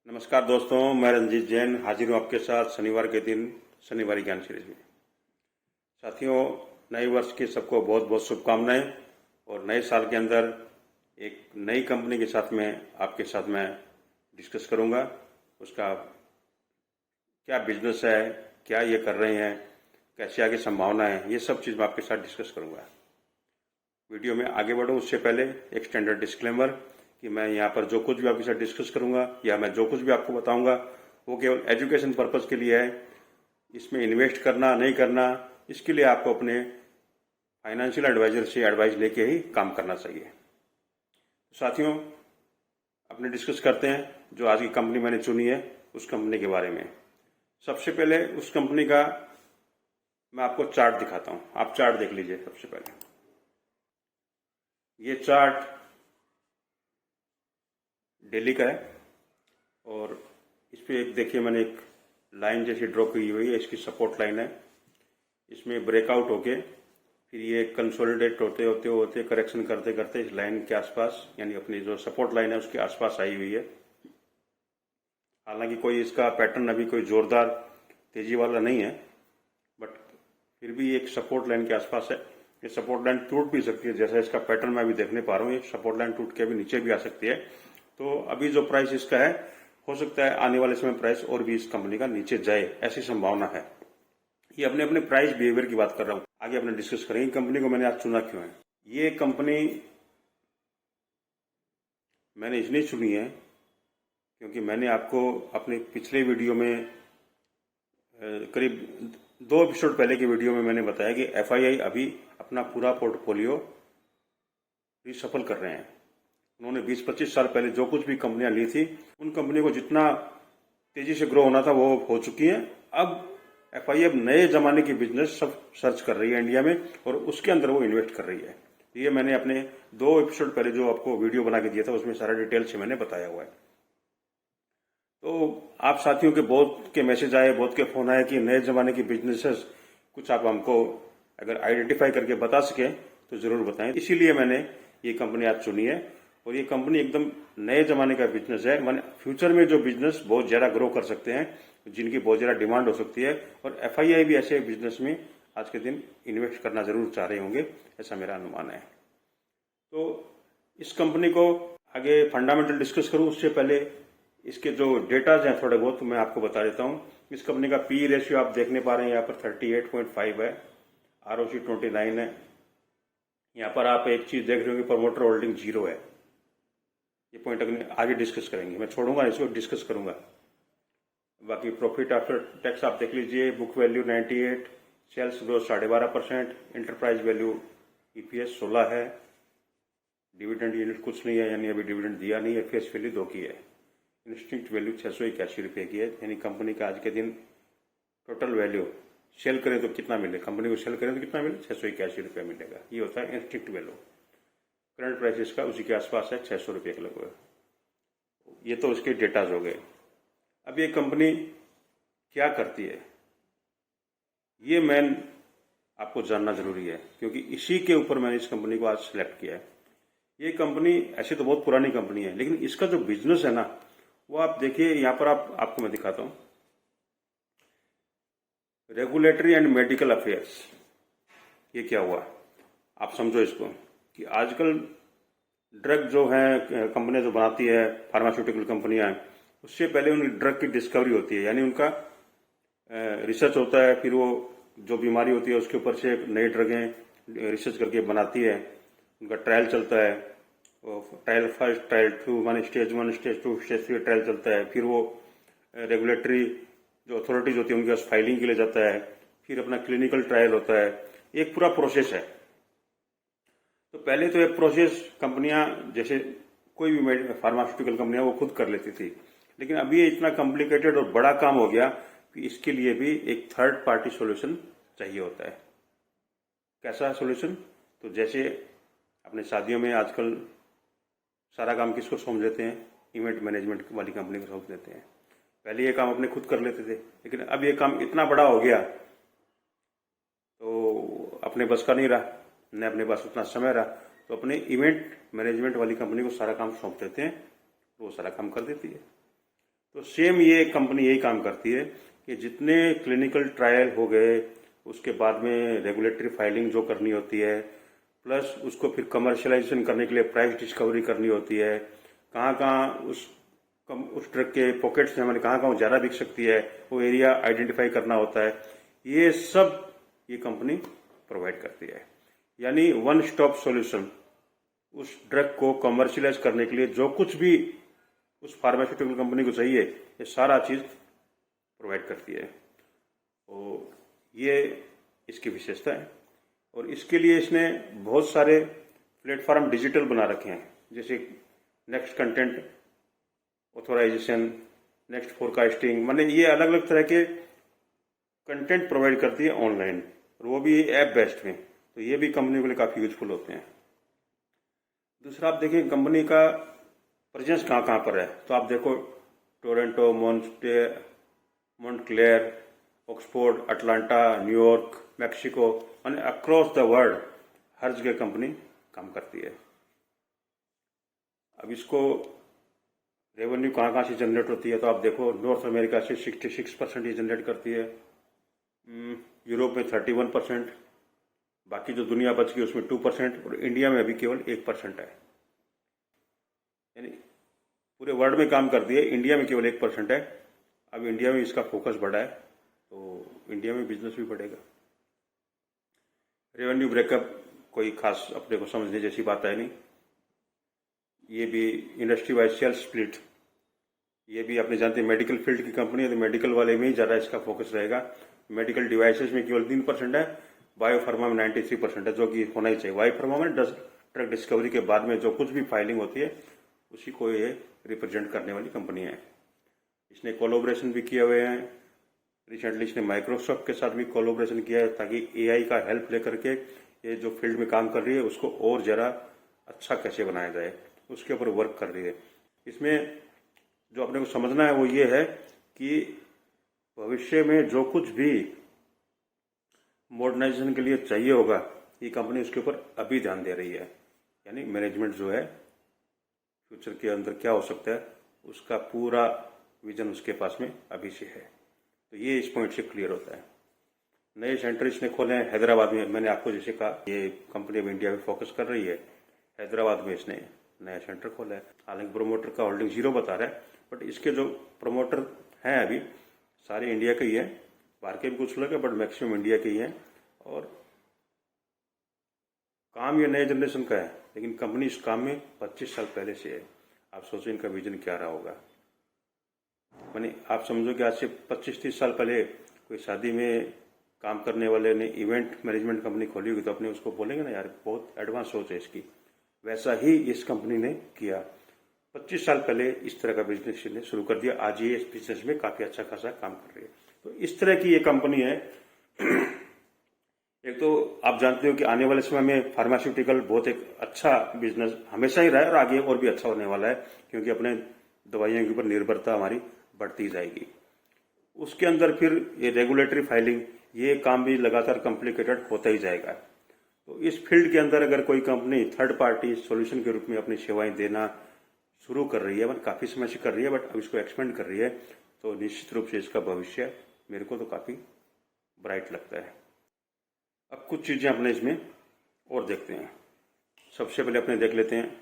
नमस्कार दोस्तों, मैं रंजीत जैन हाजिर हूँ आपके साथ शनिवार के दिन शनिवारी ज्ञान सीरीज में। साथियों, नए वर्ष की सबको बहुत बहुत शुभकामनाएं और नए साल के अंदर एक नई कंपनी के साथ में आपके साथ मैं डिस्कस करूंगा। उसका क्या बिजनेस है, क्या ये कर रहे हैं, कैसे आगे संभावना है, ये सब चीज़ मैं आपके साथ डिस्कस करूंगा। वीडियो में आगे बढ़ूँ उससे पहले एक स्टैंडर्ड डिस्क्लेमर कि मैं यहाँ पर जो कुछ भी आपके साथ डिस्कस करूंगा या मैं जो कुछ भी आपको बताऊंगा वो केवल एजुकेशन पर्पज़ के लिए है। इसमें इन्वेस्ट करना नहीं करना, इसके लिए आपको अपने फाइनेंशियल एडवाइजर से एडवाइस लेके ही काम करना चाहिए। साथियों, अपने डिस्कस करते हैं जो आज की कंपनी मैंने चुनी है उस कंपनी के बारे में। सबसे पहले उस कंपनी का मैं आपको चार्ट दिखाता हूँ, आप चार्ट देख लीजिए। सबसे पहले ये चार्ट दिल्ली का है और इस पर एक देखिए मैंने एक लाइन जैसी ड्रॉ की हुई है, इसकी सपोर्ट लाइन है। इसमें ब्रेकआउट होके फिर ये कंसोलिडेट होते होते होते करेक्शन करते करते इस लाइन के आसपास, यानी अपनी जो सपोर्ट लाइन है उसके आसपास आई हुई है। हालांकि कोई इसका पैटर्न अभी कोई जोरदार तेजी वाला नहीं है, बट फिर भी एक सपोर्ट लाइन के आसपास है। ये सपोर्ट लाइन टूट भी सकती है, जैसा इसका पैटर्न मैं अभी देखने पा रहा हूँ। ये सपोर्ट लाइन टूट के अभी नीचे भी आ सकती है। तो अभी जो प्राइस इसका है, हो सकता है आने वाले समय प्राइस और भी इस कंपनी का नीचे जाए, ऐसी संभावना है। ये अपने अपने प्राइस बिहेवियर की बात कर रहा हूँ, आगे अपने डिस्कस करेंगे कंपनी को मैंने आज चुना क्यों है। ये कंपनी मैंने इसलिए चुनी है क्योंकि मैंने आपको अपने पिछले वीडियो में करीब 2 एपिसोड पहले की वीडियो में मैंने बताया कि एफआईआई अभी अपना पूरा पोर्टफोलियो रिशफल कर रहे हैं। उन्होंने 20-25 साल पहले जो कुछ भी कंपनियां ली थी, उन कंपनियों को जितना तेजी से ग्रो होना था वो हो चुकी है। अब एफआईआई नए जमाने की बिजनेस सब सर्च कर रही है इंडिया में और उसके अंदर वो इन्वेस्ट कर रही है। ये मैंने अपने 2 एपिसोड पहले जो आपको वीडियो बना के दिया था उसमें सारा डिटेल से मैंने बताया हुआ है। तो आप साथियों के बहुत के मैसेज आए, बहुत के फोन आए कि नए जमाने की बिजनेसेस कुछ आप हमको अगर आइडेंटिफाई करके बता सके तो जरूर बताएं। इसीलिए मैंने ये कंपनी आज चुनी है और ये कंपनी एकदम नए जमाने का बिजनेस है। माने फ्यूचर में जो बिजनेस बहुत ज्यादा ग्रो कर सकते हैं, जिनकी बहुत ज्यादा डिमांड हो सकती है, और एफआईआई भी ऐसे बिजनेस में आज के दिन इन्वेस्ट करना जरूर चाह रहे होंगे, ऐसा मेरा अनुमान है। तो इस कंपनी को आगे फंडामेंटल डिस्कस करूं उससे पहले इसके जो डेटाज हैं थोड़े बहुत मैं आपको बता देता हूं। इस कंपनी का पी रेशियो आप देखने पा रहे हैं, यहाँ पर 38.5 है, आरओसी 29 है। यहाँ पर आप एक चीज देख रहे हो कि प्रमोटर होल्डिंग 0 है। ये पॉइंट अगर आगे डिस्कस करेंगे, मैं छोड़ूंगा इसको, डिस्कस करूंगा। बाकी प्रॉफिट आफ्टर टैक्स आप देख लीजिए, book value 98, sales growth 12.5%, enterprise value EPS 16 है, डिविडेंड यूनिट कुछ नहीं है, यानी अभी डिविडेंड दिया नहीं है, फेस वैल्यू 2 की है, इंस्टिंक्ट वैल्यू 681 रुपये की है। यानी कंपनी का आज के दिन टोटल वैल्यू सेल करें तो कितना मिले, कंपनी को सेल करें तो कितना मिले, 681 रुपये मिलेगा। ये होता है इंस्टिंक्ट वैल्यू। करंट प्राइस का उसी के आसपास है, 600 रुपये के लगभग। ये तो उसके डेटाज हो गए। अब ये कंपनी क्या करती है, ये मैन आपको जानना जरूरी है, क्योंकि इसी के ऊपर मैंने इस कंपनी को आज सिलेक्ट किया है। ये कंपनी ऐसे तो बहुत पुरानी कंपनी है, लेकिन इसका जो बिजनेस है ना, वो आप देखिए। यहाँ पर आपको मैं दिखाता हूं, रेगुलेटरी एंड मेडिकल अफेयर्स। ये क्या हुआ, आप समझो इसको कि आजकल ड्रग जो है कंपनियां जो बनाती है, फार्मास्यूटिकल कंपनियां, उससे पहले उनकी ड्रग की डिस्कवरी होती है, यानी उनका रिसर्च होता है, फिर वो जो बीमारी होती है उसके ऊपर से नई ड्रगें रिसर्च करके बनाती है, उनका ट्रायल चलता है। ट्रायल फर्स्ट, ट्रायल 2, माने स्टेज 1, स्टेज 2, स्टेज 3 ट्रायल चलता है। फिर वो रेगुलेटरी जो अथॉरिटीज होती है उनके पास फाइलिंग के लिए जाता है, फिर अपना क्लिनिकल ट्रायल होता है। एक पूरा प्रोसेस है। तो पहले तो ये प्रोसेस कंपनियां, जैसे कोई भी फार्मास्यूटिकल कंपनियां, वो खुद कर लेती थी, लेकिन अभी ये इतना कॉम्प्लिकेटेड और बड़ा काम हो गया कि इसके लिए भी एक थर्ड पार्टी सॉल्यूशन चाहिए होता है। कैसा सॉल्यूशन, तो जैसे अपने शादियों में आजकल सारा काम किसको सौंप देते हैं, इवेंट मैनेजमेंट वाली कंपनी को सौंप देते हैं। पहले ये काम अपने खुद कर लेते थे, लेकिन अब ये काम इतना बड़ा हो गया तो अपने बस का नहीं रहा, न अपने पास उतना समय रहा, तो अपने इवेंट मैनेजमेंट वाली कंपनी को सारा काम सौंप देते हैं, तो वो सारा काम कर देती है। तो सेम ये कंपनी यही काम करती है कि जितने क्लिनिकल ट्रायल हो गए, उसके बाद में रेगुलेटरी फाइलिंग जो करनी होती है, प्लस उसको फिर कमर्शलाइजेशन करने के लिए प्राइस डिस्कवरी करनी होती है, कहाँ कहाँ उस ड्रग के पॉकेट्स में हमारे कहाँ कहाँ ज़्यादा बिक सकती है, वो एरिया आइडेंटिफाई करना होता है। ये सब ये कंपनी प्रोवाइड करती है। यानी वन स्टॉप सॉल्यूशन उस ड्रग को कमर्शियलाइज करने के लिए जो कुछ भी उस फार्मास्यूटिकल कंपनी को चाहिए, ये सारा चीज़ प्रोवाइड करती है। तो ये इसकी विशेषता है। और इसके लिए इसने बहुत सारे प्लेटफॉर्म डिजिटल बना रखे हैं, जैसे next content authorisation, next forecasting, माने ये अलग अलग तरह के कंटेंट प्रोवाइड करती है ऑनलाइन, और वो भी ऐप बेस्ड में। तो ये भी कंपनी के लिए काफ़ी यूजफुल होते हैं। दूसरा आप देखिए कंपनी का प्रेजेंस कहाँ कहाँ पर है। तो आप देखो Toronto, Montclair, Oxford, Atlanta, New York, Mexico, माने अक्रॉस द वर्ल्ड हर जगह कंपनी काम करती है। अब इसको रेवेन्यू कहाँ कहाँ से जनरेट होती है, तो आप देखो नॉर्थ अमेरिका से 66% ये जनरेट करती है, यूरोप में 31%, बाकी जो दुनिया बच गई उसमें 2%, और इंडिया में अभी केवल 1% है। यानी पूरे वर्ल्ड में काम करती है, इंडिया में केवल 1% है। अब इंडिया में इसका फोकस बढ़ा है, तो इंडिया में बिजनेस भी बढ़ेगा। रेवेन्यू ब्रेकअप कोई खास अपने को समझने जैसी बात है नहीं। ये भी इंडस्ट्री वाइज सेल्स स्प्लिट, ये भी आपने जानते हैं मेडिकल फील्ड की कंपनी है, तो मेडिकल वाले में ही ज़्यादा इसका फोकस रहेगा। मेडिकल डिवाइसेस में केवल 3% है, बायोफार्मा में 93% है, जो कि होना ही चाहिए। बायोफार्मा में ड्रग डिस्कवरी के बाद में जो कुछ भी फाइलिंग होती है उसी को ये रिप्रेजेंट करने वाली कंपनी है। इसने कोलैबोरेशन भी किए हुए हैं। रिसेंटली इसने माइक्रोसॉफ्ट के साथ भी कोलैबोरेशन किया है, ताकि एआई का हेल्प लेकर के ये जो फील्ड में काम कर रही है उसको और ज़रा अच्छा कैसे बनाया जाए, उसके ऊपर वर्क कर रही है। इसमें जो अपने को समझना है वो ये है कि भविष्य में जो कुछ भी मॉडर्नाइजेशन के लिए चाहिए होगा, ये कंपनी उसके ऊपर अभी ध्यान दे रही है। यानी मैनेजमेंट जो है फ्यूचर के अंदर क्या हो सकता है उसका पूरा विजन उसके पास में अभी से है। तो ये इस पॉइंट से क्लियर होता है। नए सेंटर इसने खोले हैं हैदराबाद में। मैंने आपको जैसे कहा ये कंपनी अब इंडिया में फोकस कर रही है, हैदराबाद में इसने नया सेंटर खोला है। हालांकि प्रोमोटर का होल्डिंग 0 बता रहा है, बट इसके जो प्रोमोटर हैं अभी सारे इंडिया के ही हैं, बाहर के भी कुछ लोग हैं बट मैक्सिमम इंडिया के ही हैं। और काम ये नए जनरेशन का है, लेकिन कंपनी इस काम में 25 साल पहले से है। आप सोचो इनका विजन क्या रहा होगा। माने आप समझो कि आज से 25-30 साल पहले कोई शादी में काम करने वाले ने इवेंट मैनेजमेंट कंपनी खोली होगी तो अपने उसको बोलेंगे ना यार बहुत एडवांस सोच है इसकी। वैसा ही इस कंपनी ने किया। 25 साल पहले इस तरह का बिजनेस ने शुरू कर दिया। आज ये इस बिजनेस में काफी अच्छा खासा काम कर रही है। तो इस तरह की ये कंपनी है। एक तो आप जानते हो कि आने वाले समय में फार्मास्यूटिकल बहुत एक अच्छा बिजनेस हमेशा ही रहा है और आगे और भी अच्छा होने वाला है, क्योंकि अपने दवाइयों के ऊपर निर्भरता हमारी बढ़ती जाएगी। उसके अंदर फिर ये रेगुलेटरी फाइलिंग, ये काम भी लगातार कॉम्प्लिकेटेड होता ही जाएगा। तो इस फील्ड के अंदर अगर कोई कंपनी थर्ड पार्टी सॉल्यूशन के रूप में अपनी सेवाएं देना शुरू कर रही है, मतलब काफी समय से कर रही है बट अब इसको एक्सपेंड कर रही है, तो निश्चित रूप से इसका भविष्य मेरे को तो काफी ब्राइट लगता है। अब कुछ चीजें अपने इसमें और देखते हैं। सबसे पहले अपने देख लेते हैं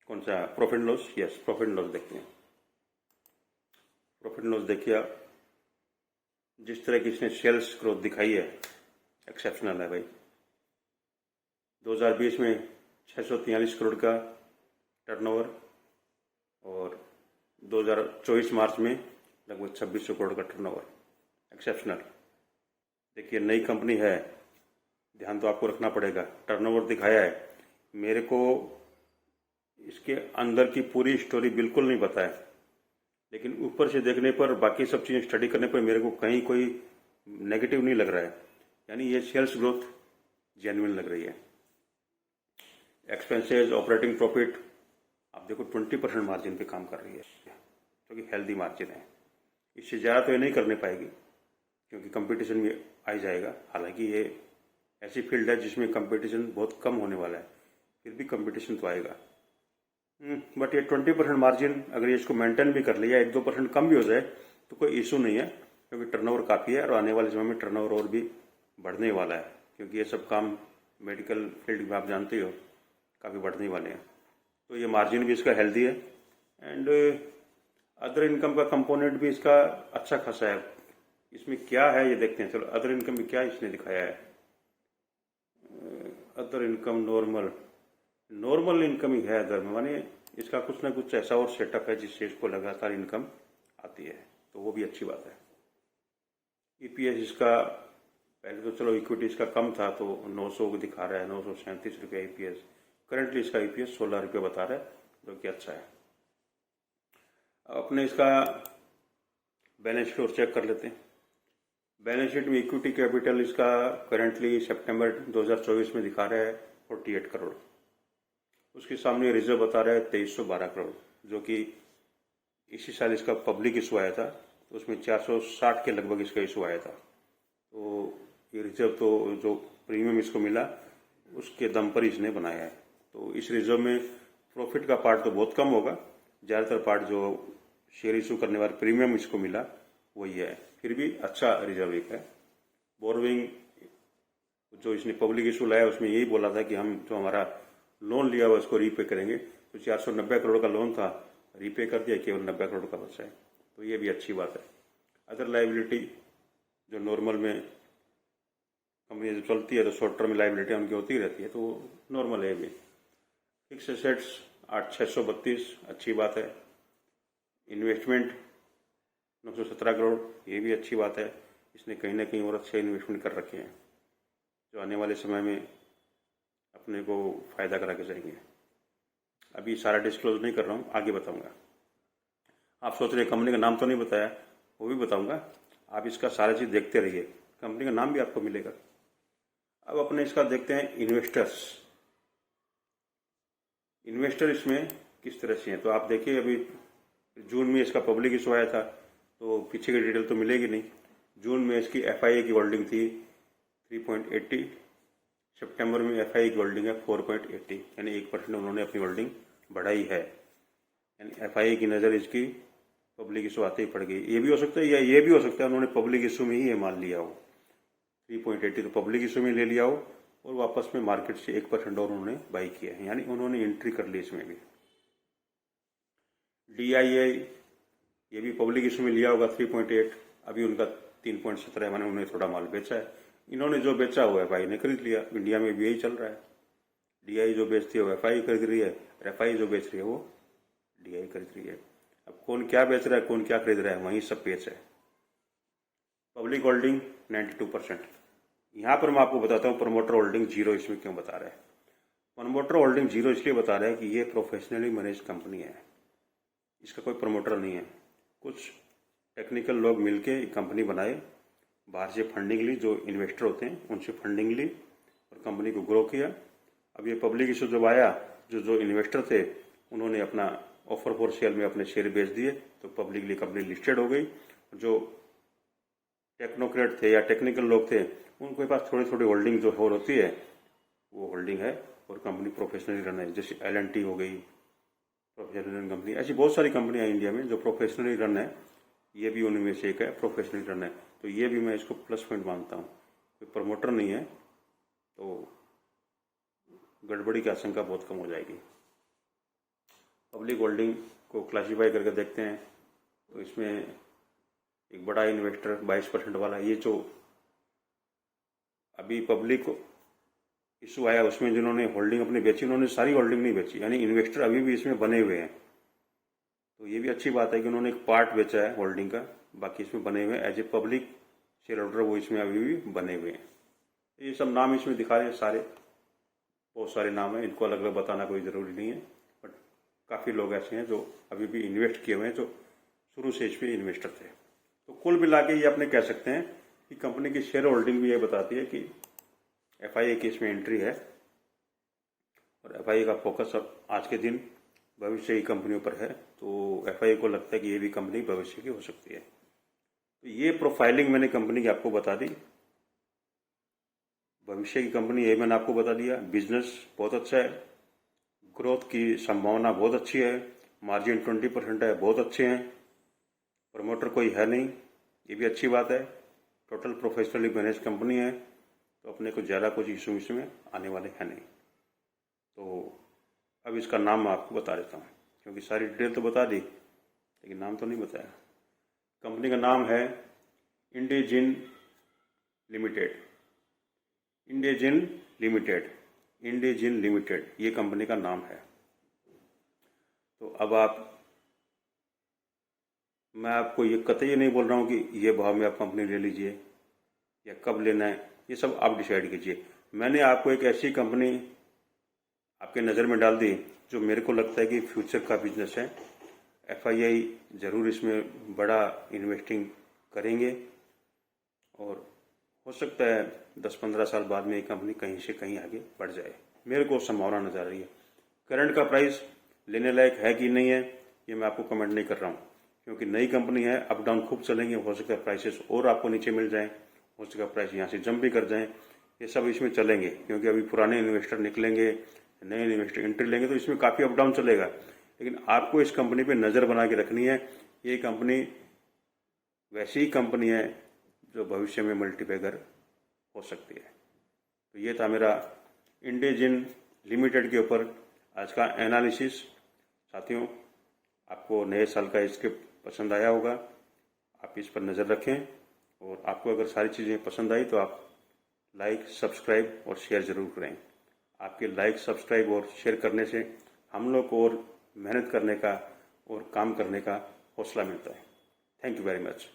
कौन सा profit loss. Yes, profit loss देखते हैं। प्रॉफिट लॉस देखिए आप, जिस तरह की इसने सेल्स ग्रोथ दिखाई है एक्सेप्शनल है भाई। 2020 में 643 करोड़ का टर्नओवर और 2024 मार्च में लगभग 2600 करोड़ का टर्नओवर, एक्सेप्शनल। देखिए नई कंपनी है, ध्यान तो आपको रखना पड़ेगा। टर्नओवर दिखाया है, मेरे को इसके अंदर की पूरी स्टोरी बिल्कुल नहीं पता है, लेकिन ऊपर से देखने पर बाकी सब चीजें स्टडी करने पर मेरे को कहीं कोई नेगेटिव नहीं लग रहा है। यानी ये सेल्स ग्रोथ जेन्युइन लग रही है। एक्सपेंसेस, ऑपरेटिंग प्रॉफिट आप देखो 20% मार्जिन पे काम कर रही है, जो कि हेल्दी मार्जिन है। इससे ज़्यादा तो ये नहीं करने पाएगी क्योंकि कंपटीशन भी आ ही जाएगा। हालांकि ये ऐसी फील्ड है जिसमें कंपटीशन बहुत कम होने वाला है, फिर भी कंपटीशन तो आएगा। बट ये 20% मार्जिन अगर ये इसको मेंटेन भी कर लिया, 1-2% कम भी हो जाए तो कोई इशू नहीं है, क्योंकि टर्नओवर काफ़ी है और आने वाले समय में टर्नओवर और भी बढ़ने वाला है, क्योंकि ये सब काम मेडिकल फील्ड में आप जानते ही हो काफ़ी बढ़ने वाले हैं। तो ये मार्जिन भी इसका हेल्दी है एंड अदर इनकम का कंपोनेंट भी इसका अच्छा खासा है। इसमें क्या है ये देखते हैं। चलो अदर इनकम में क्या इसने दिखाया है। अदर इनकम नॉर्मल इनकम ही है अदर में, माने इसका कुछ ना कुछ ऐसा और सेटअप है जिससे इसको लगातार इनकम आती है, तो वो भी अच्छी बात है। ईपीएस इसका पहले तो चलो इक्विटी इसका कम था तो 900 को दिखा रहा है, 937 रुपया ईपीएस। करंटली इसका ईपीएस 16 रुपये बता रहा है, जो कि अच्छा है। अपने इसका बैलेंस शीट और चेक कर लेते हैं। बैलेंस शीट में इक्विटी कैपिटल इसका करंटली सितंबर 2024 में दिखा रहा है 48 करोड़। उसके सामने रिजर्व बता रहा है 2312 करोड़, जो कि इसी साल इसका पब्लिक इशू आया था तो उसमें 460 के लगभग इसका इशू आया था। तो ये रिजर्व तो जो प्रीमियम इसको मिला उसके दम पर इसने बनाया है। तो इस रिजर्व में प्रॉफिट का पार्ट तो बहुत कम होगा, ज़्यादातर पार्ट जो शेयर इशू करने वाले प्रीमियम इसको मिला वही है। फिर भी अच्छा रिजर्व एक है। बोरोइंग जो इसने पब्लिक इशू लाया उसमें यही बोला था कि हम जो हमारा लोन लिया हुआ उसको रीपे करेंगे, तो 490 करोड़ का लोन था, रीपे कर दिया, केवल 90 करोड़ का बचा है, तो ये भी अच्छी बात है। अदर लाइबिलिटी जो नॉर्मल में कंपनी जो चलती है तो शॉर्ट टर्म लाइबिलिटी उनकी होती रहती है, तो नॉर्मल है भी। फिक्स एसेट्स 8632 अच्छी बात है। इन्वेस्टमेंट 917 करोड़, ये भी अच्छी बात है। इसने कहीं ना कहीं और अच्छे इन्वेस्टमेंट कर रखे हैं जो आने वाले समय में अपने को फायदा करा के जाएंगे। अभी सारा डिस्क्लोज नहीं कर रहा हूँ, आगे बताऊंगा। आप सोच रहे कंपनी का नाम तो नहीं बताया, वो भी बताऊंगा। आप इसका सारा चीज देखते रहिए, कंपनी का नाम भी आपको मिलेगा। अब अपने इसका देखते हैं इन्वेस्टर्स। इन्वेस्टर इसमें किस तरह से हैं, तो आप देखिए अभी जून में इसका पब्लिक इशू आया था, तो पीछे की डिटेल तो मिलेगी नहीं। जून में इसकी एफआईए की होल्डिंग थी 3.80, सितंबर में एफआईए की होल्डिंग है 4.80, यानी 1% उन्होंने अपनी होल्डिंग बढ़ाई है। यानी एफआईए की नज़र इसकी पब्लिक इशू आते ही पड़ गई। ये भी हो सकता है या ये भी हो सकता है उन्होंने पब्लिक इशू में ही ये मान लिया हो, 3.80 तो पब्लिक इशू में ले लिया हो और वापस में मार्केट से 1% और उन्होंने बाई किया है, यानी उन्होंने एंट्री कर ली इसमें भी। DII ये भी पब्लिक इशू में लिया होगा 3.8, अभी उनका 3.17 मैंने उन्हें थोड़ा माल बेचा है। इन्होंने जो बेचा हुआ है भाई ने खरीद लिया। इंडिया में भी यही चल रहा है, DI जो बेचती है वो FI खरीद रही है, FI जो बेच रही है वो DI खरीद रही है। अब कौन क्या बेच रहा है कौन क्या खरीद रहा है वहीं सब पेच है। Public holding 92%। यहाँ पर मैं आपको बताता हूँ प्रमोटर होल्डिंग 0 इसमें क्यों बता रहा है। प्रमोटर होल्डिंग 0 इसलिए बता रहा है कि ये प्रोफेशनली मैनेज कंपनी है, इसका कोई प्रमोटर नहीं है। कुछ टेक्निकल लोग मिलके कंपनी बनाए, बाहर से फंडिंग ली, जो इन्वेस्टर होते हैं उनसे फंडिंग ली और कंपनी को ग्रो किया। अब ये पब्लिक इशू जब आया, जो इन्वेस्टर थे उन्होंने अपना ऑफर फॉर सेल में अपने शेयर बेच दिए, तो पब्लिकली कंपनी लिस्टेड हो गई। जो टेक्नोक्रेट थे या टेक्निकल लोग थे उनके पास थोड़ी थोड़ी होल्डिंग जो और होती है वो होल्डिंग है और कंपनी प्रोफेशनली रन है। जैसे L&T हो गई प्रोफेशनल कंपनी, ऐसी बहुत सारी कंपनियां इंडिया में जो प्रोफेशनली रन है, ये भी उनमें से एक है, प्रोफेशनली रन है। तो ये भी मैं इसको प्लस पॉइंट मानता हूँ। कोई प्रमोटर नहीं है तो गड़बड़ी की आशंका बहुत कम हो जाएगी। पब्लिक होल्डिंग को क्लासीफाई करके देखते हैं तो इसमें एक बड़ा इन्वेस्टर 22% वाला, ये जो अभी पब्लिक इशू आया उसमें जिन्होंने होल्डिंग अपनी बेची उन्होंने सारी होल्डिंग नहीं बेची, यानी इन्वेस्टर अभी भी इसमें बने हुए हैं। तो ये भी अच्छी बात है कि उन्होंने एक पार्ट बेचा है होल्डिंग का, बाकी इसमें बने हुए हैं as a public shareholder, वो इसमें अभी भी बने हुए हैं। ये सब नाम इसमें दिखा रहे हैं, सारे बहुत सारे नाम हैं, इनको अलग अलग बताना कोई ज़रूरी नहीं है, बट काफ़ी लोग ऐसे हैं जो अभी भी इन्वेस्ट किए हुए हैं, जो शुरू से इसमें इन्वेस्टर थे। तो कुल मिला के ये अपने कह सकते हैं कि कंपनी की शेयर होल्डिंग भी ये बताती है कि FIA की इसमें एंट्री है और FIA का फोकस अब आज के दिन भविष्य की कंपनियों पर है। तो FIA को लगता है कि ये भी कंपनी भविष्य की हो सकती है। तो ये प्रोफाइलिंग मैंने कंपनी की आपको बता दी, भविष्य की कंपनी ये मैंने आपको बता दिया। बिजनेस बहुत अच्छा है, ग्रोथ की संभावना बहुत अच्छी है, मार्जिन 20% है, बहुत अच्छे हैं, प्रमोटर कोई है नहीं, ये भी अच्छी बात है, टोटल प्रोफेशनली मैनेज कंपनी है, तो अपने को ज़्यादा कुछ इशू में आने वाले हैं नहीं। तो अब इसका नाम मैं आपको बता देता हूँ, क्योंकि सारी डिटेल तो बता दी लेकिन नाम तो नहीं बताया। कंपनी का नाम है इंडेजिन लिमिटेड। इंडेजिन लिमिटेड, इंडेजिन लिमिटेड, ये कंपनी का नाम है। तो अब मैं आपको ये कतई नहीं बोल रहा हूँ कि ये भाव में आप कंपनी ले लीजिए या कब लेना है, ये सब आप डिसाइड कीजिए। मैंने आपको एक ऐसी कंपनी आपके नज़र में डाल दी जो मेरे को लगता है कि फ्यूचर का बिजनेस है। FII ज़रूर इसमें बड़ा इन्वेस्टिंग करेंगे और हो सकता है 10-15 साल बाद में ये कंपनी कहीं से कहीं आगे बढ़ जाए, मेरे को संभावना नजर आ रही है। करंट का प्राइस लेने लायक है कि नहीं है ये मैं आपको कमेंट नहीं कर रहा हूँ, क्योंकि नई कंपनी है, अप डाउन खूब चलेंगे, हो सकता है प्राइसेस और आपको नीचे मिल जाएं, हो सकता है प्राइस यहाँ से जंप भी कर जाएं, ये सब इसमें चलेंगे, क्योंकि अभी पुराने इन्वेस्टर निकलेंगे, नए इन्वेस्टर एंट्री लेंगे, तो इसमें काफ़ी अप डाउन चलेगा। लेकिन आपको इस कंपनी पे नज़र बना के रखनी है। ये कंपनी वैसी ही कंपनी है जो भविष्य में मल्टीबैगर हो सकती है। तो ये था मेरा इंडेजिन लिमिटेड के ऊपर आज का एनालिसिस। साथियों, आपको नए साल का स्क्रिप्ट पसंद आया होगा, आप इस पर नज़र रखें, और आपको अगर सारी चीज़ें पसंद आई तो आप लाइक, सब्सक्राइब और शेयर ज़रूर करें। आपके लाइक, सब्सक्राइब और शेयर करने से हम लोग को और मेहनत करने का और काम करने का हौसला मिलता है। Thank you very much.